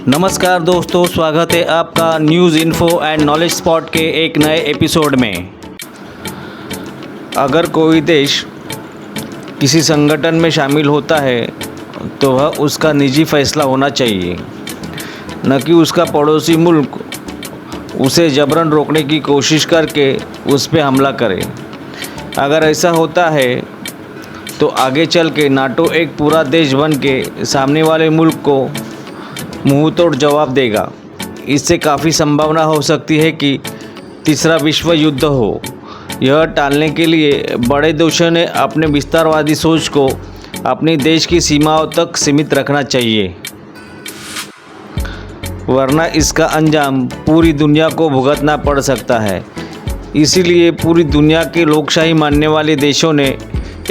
नमस्कार दोस्तों, स्वागत है आपका news info and knowledge spot के एक नए एपिसोड में। अगर कोई देश किसी संगठन में शामिल होता है तो वह उसका निजी फैसला होना चाहिए, न कि उसका पड़ोसी मुल्क उसे जबरन रोकने की कोशिश करके उस पर हमला करे। अगर ऐसा होता है तो आगे चल के नाटो एक पूरा देश बन के सामने वाले मुल्क को मुंह तोड़ जवाब देगा। इससे काफ़ी संभावना हो सकती है कि तीसरा विश्व युद्ध हो। यह टालने के लिए बड़े देशों ने अपने विस्तारवादी सोच को अपने देश की सीमाओं तक सीमित रखना चाहिए, वरना इसका अंजाम पूरी दुनिया को भुगतना पड़ सकता है। इसीलिए पूरी दुनिया के लोकशाही मानने वाले देशों ने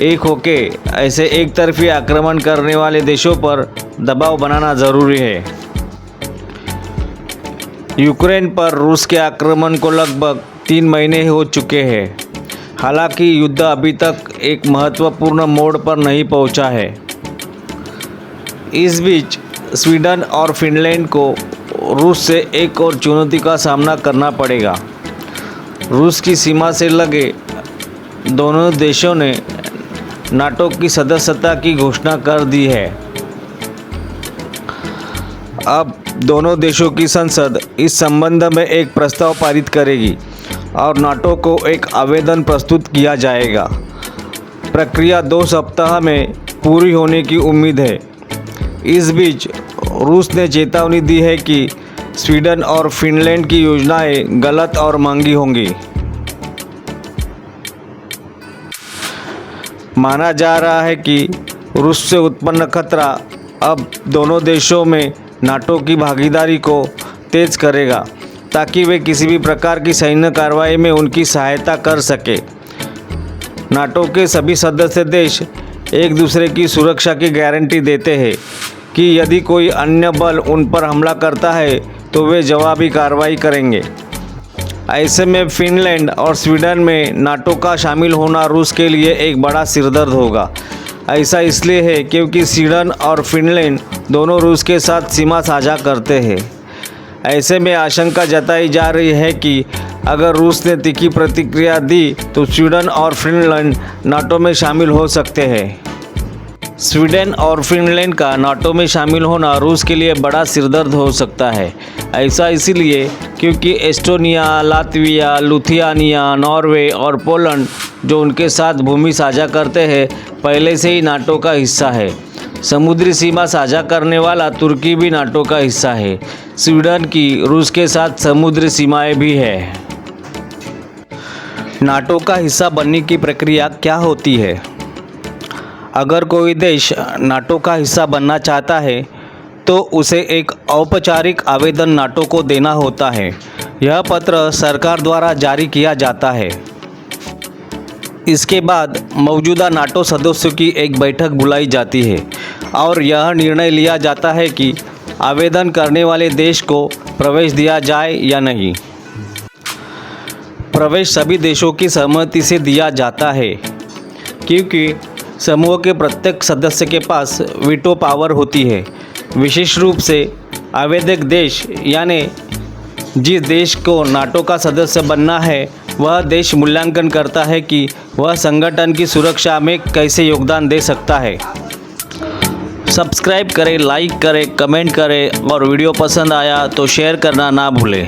एक होके ऐसे एक तरफी आक्रमण करने वाले देशों पर दबाव बनाना ज़रूरी है। यूक्रेन पर रूस के आक्रमण को लगभग 3 महीने हो चुके हैं। हालांकि युद्ध अभी तक एक महत्वपूर्ण मोड़ पर नहीं पहुंचा है। इस बीच स्वीडन और फिनलैंड को रूस से एक और चुनौती का सामना करना पड़ेगा। रूस की सीमा से लगे दोनों देशों ने नाटो की सदस्यता की घोषणा कर दी है। अब दोनों देशों की संसद इस संबंध में एक प्रस्ताव पारित करेगी और नाटो को एक आवेदन प्रस्तुत किया जाएगा। प्रक्रिया 2 सप्ताह में पूरी होने की उम्मीद है। इस बीच रूस ने चेतावनी दी है कि स्वीडन और फिनलैंड की योजनाएं गलत और महंगी होंगी। माना जा रहा है कि रूस से उत्पन्न खतरा अब दोनों देशों में नाटो की भागीदारी को तेज करेगा, ताकि वे किसी भी प्रकार की सैन्य कार्रवाई में उनकी सहायता कर सके। नाटो के सभी सदस्य देश एक दूसरे की सुरक्षा की गारंटी देते हैं कि यदि कोई अन्य बल उन पर हमला करता है तो वे जवाबी कार्रवाई करेंगे। ऐसे में फिनलैंड और स्वीडन में नाटो का शामिल होना रूस के लिए एक बड़ा सिरदर्द होगा। ऐसा इसलिए है क्योंकि स्वीडन और फिनलैंड दोनों रूस के साथ सीमा साझा करते हैं। ऐसे में आशंका जताई जा रही है कि अगर रूस ने तीखी प्रतिक्रिया दी तो स्वीडन और फिनलैंड नाटो में शामिल हो सकते हैं। स्वीडन और फिनलैंड का नाटो में शामिल होना रूस के लिए बड़ा सिरदर्द हो सकता है। ऐसा इसीलिए क्योंकि एस्टोनिया, लातविया, लिथुआनिया, नॉर्वे और पोलैंड जो उनके साथ भूमि साझा करते हैं, पहले से ही नाटो का हिस्सा है। समुद्री सीमा साझा करने वाला तुर्की भी नाटो का हिस्सा है। स्वीडन की रूस के साथ समुद्री सीमाएं भी है। नाटो का हिस्सा बनने की प्रक्रिया क्या होती है? अगर कोई देश नाटो का हिस्सा बनना चाहता है तो उसे एक औपचारिक आवेदन नाटो को देना होता है। यह पत्र सरकार द्वारा जारी किया जाता है। इसके बाद मौजूदा नाटो सदस्यों की एक बैठक बुलाई जाती है और यह निर्णय लिया जाता है कि आवेदन करने वाले देश को प्रवेश दिया जाए या नहीं। प्रवेश सभी देशों की सहमति से दिया जाता है, क्योंकि समूह के प्रत्येक सदस्य के पास वीटो पावर होती है। विशेष रूप से आवेदक देश यानी जिस देश को नाटो का सदस्य बनना है, वह देश मूल्यांकन करता है कि वह संगठन की सुरक्षा में कैसे योगदान दे सकता है। सब्सक्राइब करें, लाइक करें, कमेंट करें और वीडियो पसंद आया तो शेयर करना ना भूलें।